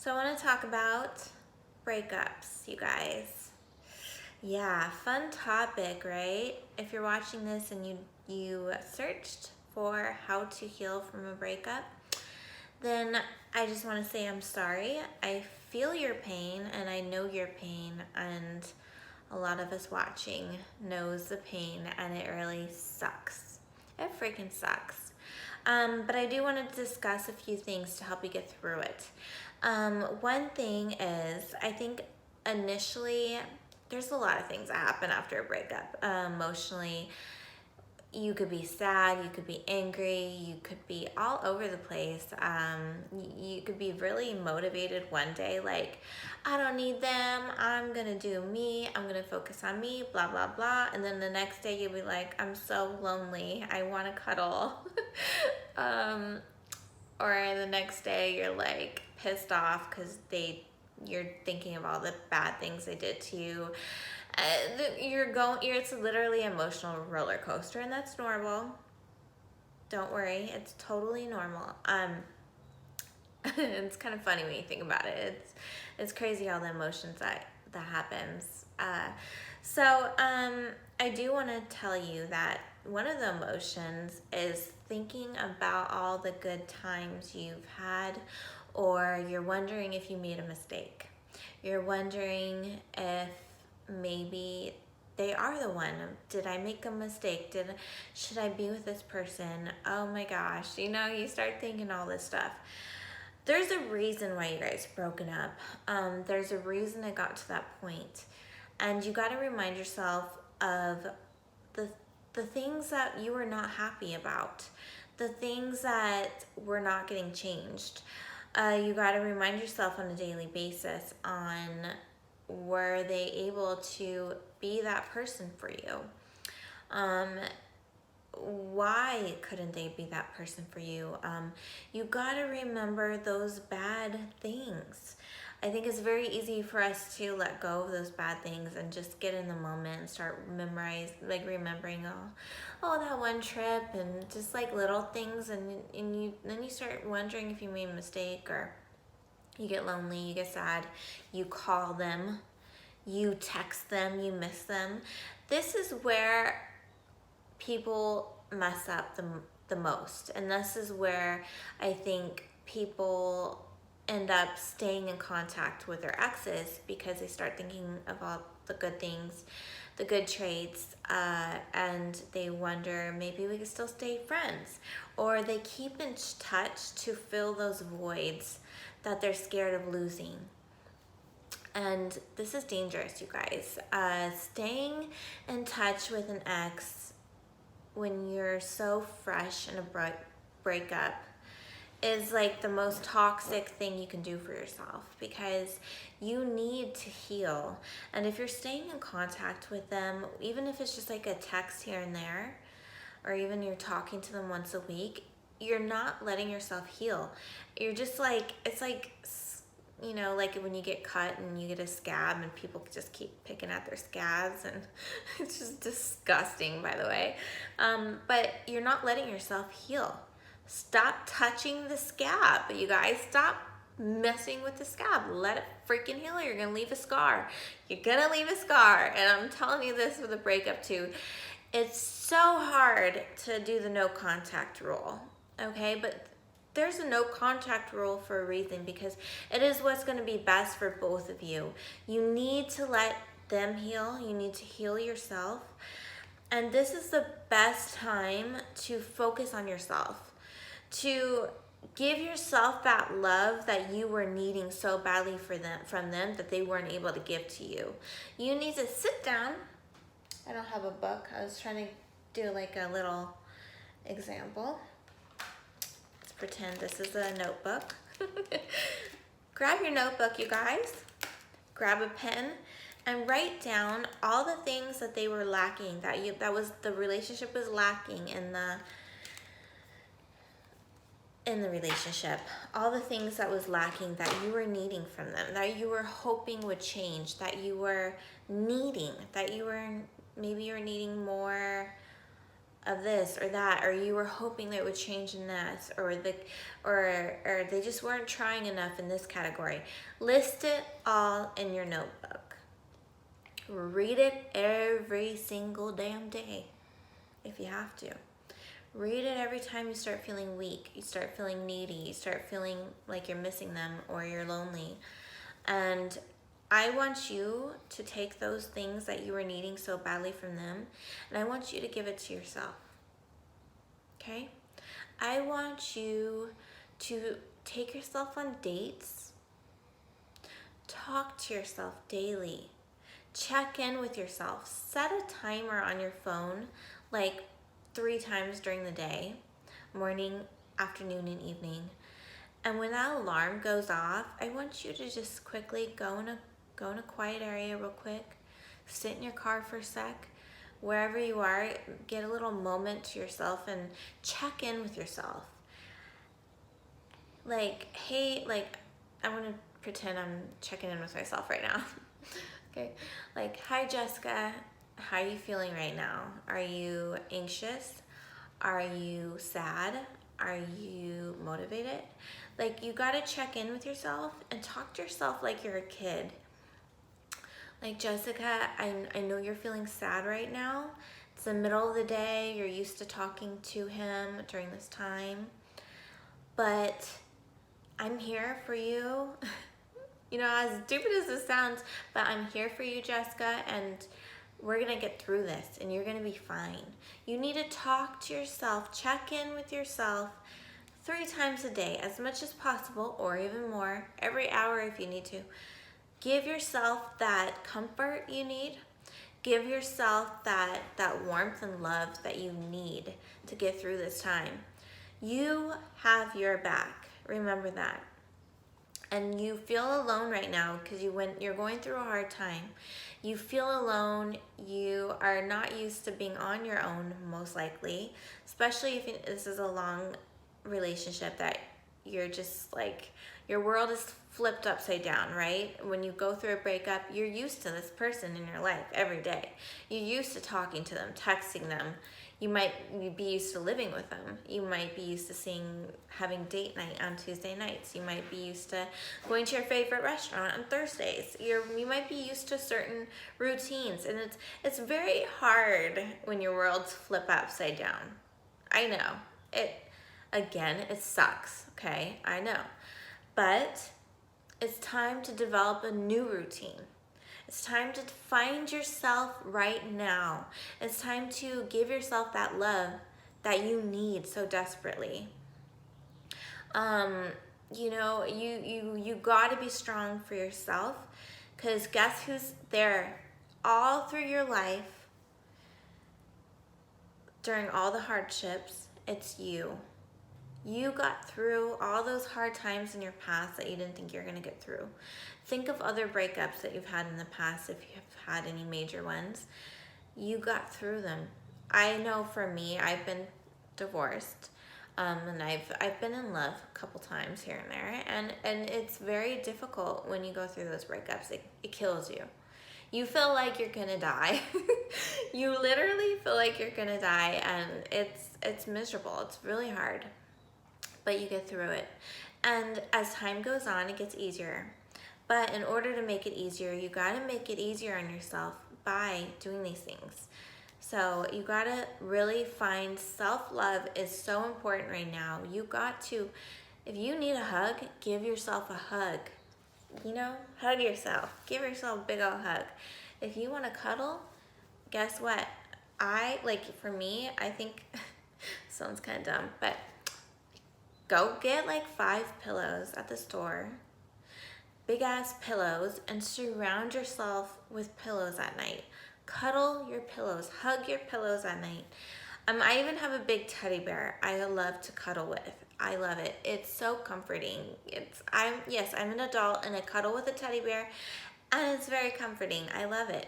So I want to talk about breakups, you guys. Yeah, fun topic, right? If you're watching this and you searched for how to heal from a breakup, then I just want to say I'm sorry. I feel your pain and I know your pain, and a lot of us watching knows the pain, and it really sucks. It freaking sucks. But I do want to discuss a few things to help you get through it. One thing is, I think initially, there's a lot of things that happen after a breakup. Emotionally, you could be sad, you could be angry, you could be all over the place. You could be really motivated one day, like, I don't need them, I'm gonna do me, I'm gonna focus on me, blah, blah, blah. And then the next day you'll be like, I'm so lonely, I wanna cuddle. Or the next day you're like pissed off because you're thinking of all the bad things they did to you. It's literally an emotional roller coaster, and that's normal. Don't worry, it's totally normal. It's kind of funny when you think about it. It's crazy all the emotions that happens. I do want to tell you that one of the emotions is thinking about all the good times you've had, or you're wondering if you made a mistake. You're wondering if maybe they are the one. Did I make a mistake? Should I be with this person? Oh my gosh, you start thinking all this stuff. There's a reason why you guys broken up. There's a reason it got to that point. And you got to remind yourself of the things that you were not happy about, the things that were not getting changed. You got to remind yourself on a daily basis on, were they able to be that person for you? Why couldn't they be that person for you? You got to remember those bad things. I think it's very easy for us to let go of those bad things and just get in the moment and start remembering that one trip, and just like little things, and then you start wondering if you made a mistake, or you get lonely, you get sad, you call them, you text them, you miss them. This is where people mess up the most, and this is where I think people end up staying in contact with their exes, because they start thinking about the good things, the good traits, and they wonder, maybe we could still stay friends, or they keep in touch to fill those voids that they're scared of losing. And this is dangerous, you guys. Staying in touch with an ex when you're so fresh in a breakup is like the most toxic thing you can do for yourself, because you need to heal. And if you're staying in contact with them, even if it's just like a text here and there, or even you're talking to them once a week, you're not letting yourself heal. You're just like, it's like, like when you get cut and you get a scab and people just keep picking at their scabs, and it's just disgusting, by the way. But you're not letting yourself heal. Stop touching the scab, you guys. Stop messing with the scab. Let it freaking heal. You're gonna leave a scar. You're gonna leave a scar. And I'm telling you this with a breakup too. It's so hard to do the no contact rule, okay? But there's a no contact rule for a reason, because it is what's going to be best for both of you. You need to let them heal. You need to heal yourself. And this is the best time to focus on yourself, to give yourself that love that you were needing so badly from them that they weren't able to give to you. You need to sit down. I don't have a book. I was trying to do like a little example. Pretend this is a notebook. Grab your notebook, you guys. Grab a pen and write down all the things that they were lacking, that was the relationship was lacking in the relationship. All the things that was lacking that you were needing from them, that you were hoping would change, that you were needing, maybe you were needing more of this or that, or you were hoping that it would change in this, or or they just weren't trying enough in this category. List it all in your notebook. Read it every single damn day if you have to. Read it every time you start feeling weak, you start feeling needy, you start feeling like you're missing them or you're lonely. And I want you to take those things that you were needing so badly from them, and I want you to give it to yourself. Okay? I want you to take yourself on dates, talk to yourself daily, check in with yourself, set a timer on your phone like 3 times during the day, morning, afternoon, and evening. And when that alarm goes off, I want you to just quickly go in a quiet area real quick, sit in your car for a sec, wherever you are, get a little moment to yourself and check in with yourself. Like, hey, like, I want to pretend I'm checking in with myself right now. Okay, like, hi Jessica, how are you feeling right now? Are you anxious? Are you sad? Are you motivated? Like, you gotta check in with yourself and talk to yourself like you're a kid. Like, Jessica, I know you're feeling sad right now. It's the middle of the day. You're used to talking to him during this time. But I'm here for you. You know, as stupid as this sounds, but I'm here for you, Jessica, and we're gonna get through this, and you're gonna be fine. You need to talk to yourself, check in with yourself 3 times a day, as much as possible, or even more, every hour if you need to. Give yourself that comfort you need. Give yourself that warmth and love that you need to get through this time. You have your back. Remember that. And you feel alone right now because you're going through a hard time. You feel alone. You are not used to being on your own, most likely, especially if this is a long relationship that you're just like, your world is flipped upside down, right? When you go through a breakup, you're used to this person in your life every day. You're used to talking to them, texting them. You might be used to living with them. You might be used to having date night on Tuesday nights. You might be used to going to your favorite restaurant on Thursdays. You might be used to certain routines, and it's very hard when your worlds flip upside down. I know. It sucks, okay? I know. But it's time to develop a new routine. It's time to find yourself right now. It's time to give yourself that love that you need so desperately. You know, you gotta be strong for yourself, because guess who's there all through your life during all the hardships? It's you. You got through all those hard times in your past that you didn't think you were going to get through. Think of other breakups that you've had in the past, if you have had any major ones. You got through them. I know for me, I've been divorced, and I've been in love a couple times here and there, and it's very difficult when you go through those breakups. It kills you. You feel like you're gonna die. You literally feel like you're gonna die, and it's miserable. It's really hard. But you get through it. And as time goes on, it gets easier. But in order to make it easier, you gotta make it easier on yourself by doing these things. So you gotta really find self-love is so important right now. You got to, if you need a hug, give yourself a hug. You know, hug yourself. Give yourself a big old hug. If you wanna cuddle, guess what? For me, I think, sounds kind of dumb, but go get like 5 pillows at the store, big ass pillows, and surround yourself with pillows at night. Cuddle your pillows, hug your pillows at night. I even have a big teddy bear I love to cuddle with. I love it. It's so comforting. I'm an adult and I cuddle with a teddy bear, and it's very comforting. I love it.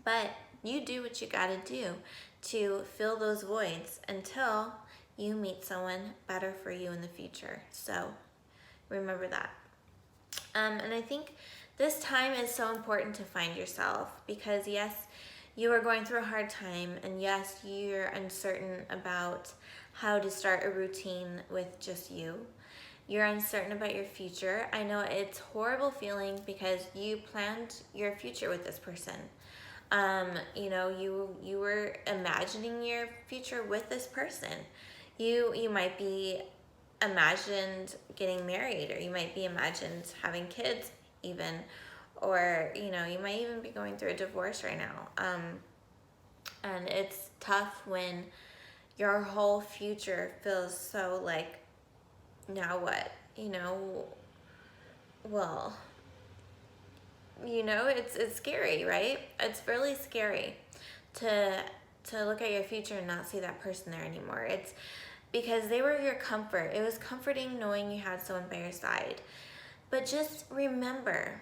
But you do what you gotta do to fill those voids until you meet someone better for you in the future. So remember that. And I think this time is so important to find yourself, because yes, You are going through a hard time, and yes, you're uncertain about how to start a routine with just you. You're uncertain about your future. I know it's horrible feeling because you planned your future with this person. You were imagining your future with this person. You might be imagined getting married, or you might be imagined having kids even, or you might even be going through a divorce right now. And it's tough when your whole future feels so like, now what? Well, it's scary, right? It's really scary to look at your future and not see that person there anymore. It's because they were your comfort. It was comforting knowing you had someone by your side. But just remember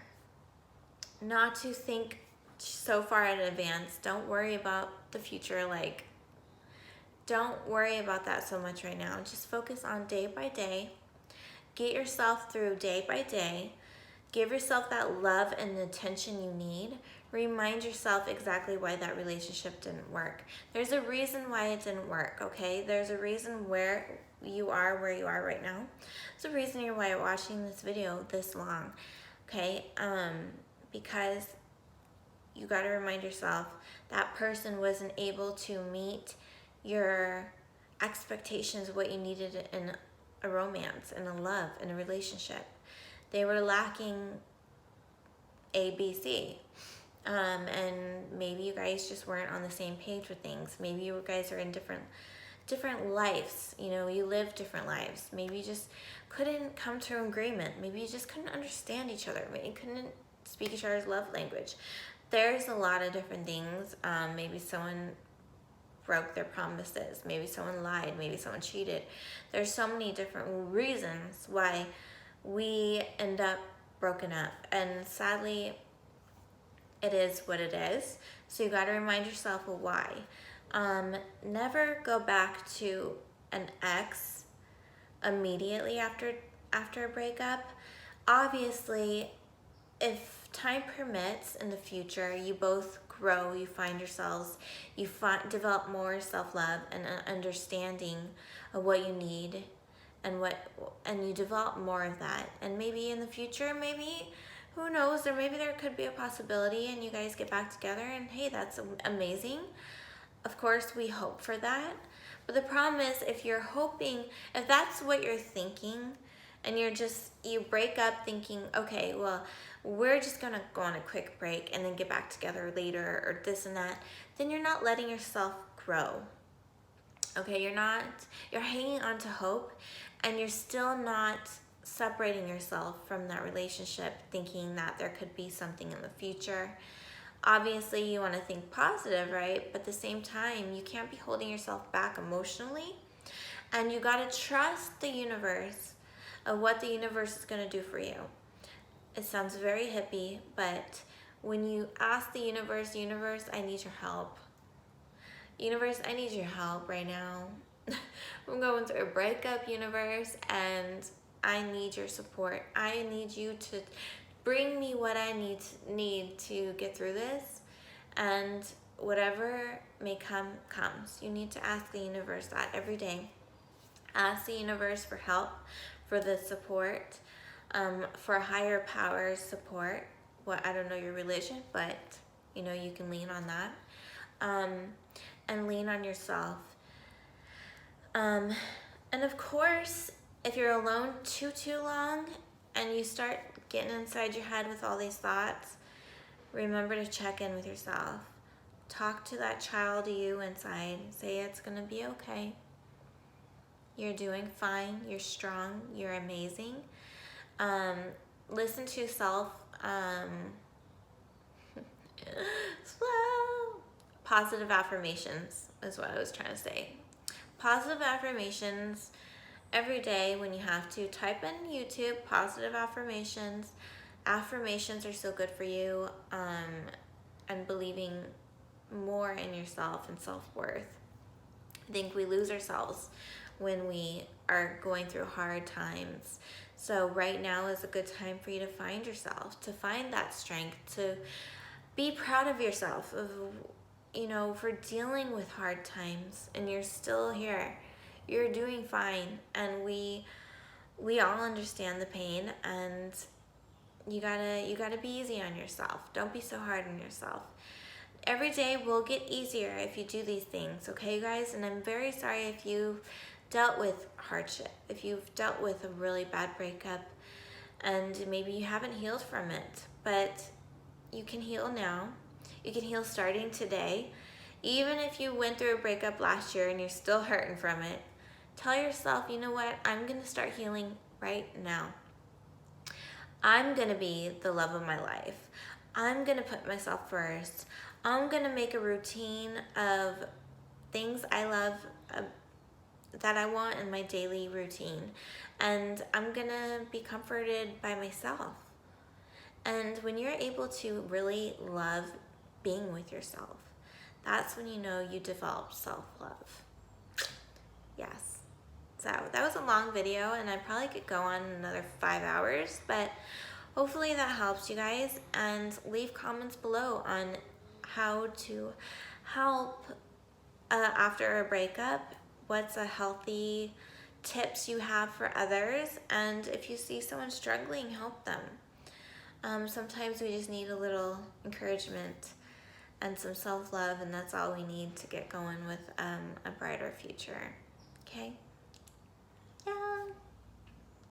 not to think so far in advance. Don't worry about the future. Like, don't worry about that so much right now. Just focus on day by day. Get yourself through day by day. Give yourself that love and attention you need. Remind yourself exactly why that relationship didn't work. There's a reason why it didn't work, okay? There's a reason where you are right now. There's a reason why you're watching this video this long, okay? Because you got to remind yourself that person wasn't able to meet your expectations of what you needed in a romance, in a love, in a relationship. They were lacking A, B, C. And maybe you guys just weren't on the same page with things. Maybe you guys are in different lives. You live different lives. Maybe you just couldn't come to an agreement. Maybe you just couldn't understand each other. Maybe you couldn't speak each other's love language. There's a lot of different things. Maybe someone broke their promises. Maybe someone lied. Maybe someone cheated. There's so many different reasons why we end up broken up, and sadly it is what it is. So you got to remind yourself of why. Never go back to an ex immediately after a breakup. Obviously, if time permits in the future, you both grow, you find yourselves, you develop more self-love and an understanding of what you need, and you develop more of that. And maybe in the future, maybe, who knows, or maybe there could be a possibility and you guys get back together, and hey, that's amazing. Of course, we hope for that. But the problem is, if that's what you're thinking, and you break up thinking, okay, well, we're just gonna go on a quick break and then get back together later, or this and that, then you're not letting yourself grow. Okay, you're hanging on to hope, and you're still not separating yourself from that relationship, thinking that there could be something in the future. Obviously, you want to think positive, right? But at the same time, you can't be holding yourself back emotionally, and you got to trust the universe of what the universe is going to do for you. It sounds very hippie, but when you ask the universe, I need your help. Universe, I need your help right now. I'm going through a breakup, universe, and I need your support. I need you to bring me what I need to get through this, and whatever may come, comes. You need to ask the universe that every day. Ask the universe for help, for the support, for higher power support. I don't know your religion, but you can lean on that, and lean on yourself. And of course, if you're alone too long and you start getting inside your head with all these thoughts, remember to check in with yourself. Talk to that child of you inside. Say it's gonna be okay. You're doing fine. You're strong. You're amazing. Listen to yourself. Positive affirmations is what I was trying to say. Positive affirmations every day when you have to. Type in YouTube, positive affirmations. Affirmations are so good for you, and believing more in yourself and self-worth. I think we lose ourselves when we are going through hard times. So right now is a good time for you to find yourself, to find that strength, to be proud of yourself, of you know, for dealing with hard times, and you're still here. You're doing fine, and we all understand the pain, and you gotta be easy on yourself. Don't be so hard on yourself. Every day will get easier if you do these things, okay, guys? And I'm very sorry if you've dealt with hardship, if you've dealt with a really bad breakup, and maybe you haven't healed from it, but you can heal now. You can heal starting today. Even if you went through a breakup last year and you're still hurting from it, tell yourself, you know what? I'm going to start healing right now. I'm going to be the love of my life. I'm going to put myself first. I'm going to make a routine of things I love, that I want in my daily routine. And I'm going to be comforted by myself. And when you're able to really love being with yourself, that's when you know you develop self-love. Yes. So that was a long video, and I probably could go on another 5 hours, but hopefully that helps you guys. And leave comments below on how to help after a breakup. What's a healthy tips you have for others? And if you see someone struggling, help them. Sometimes we just need a little encouragement and some self-love, and that's all we need to get going with a brighter future. Okay?